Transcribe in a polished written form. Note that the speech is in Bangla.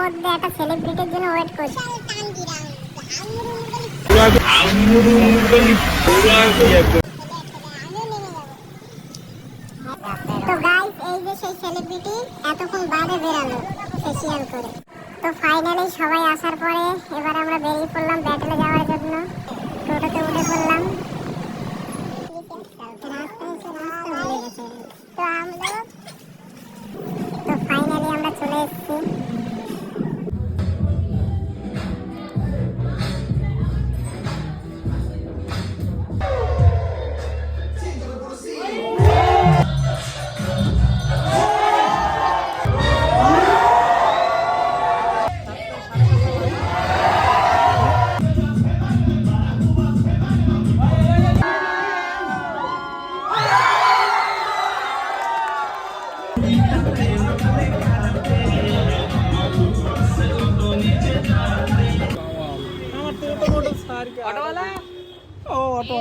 মধ্যে একটা সেলিব্রিটির জন্য ওয়েট করছি। তো গাইস, এই যে সেই সেলিব্রিটি এতক্ষণ বাদে বেরালো ফেসিয়াল করে। তো ফাইনালি সবাই আসার পরে এবার আমরা বেরিয়ে পড়লাম ব্যাটেলে যাওয়ার জন্য। টোটোতে উঠে পড়লাম। তো ফাইনালি আমরা চলে এসেছি। ऑटो वाला ओ ऑटो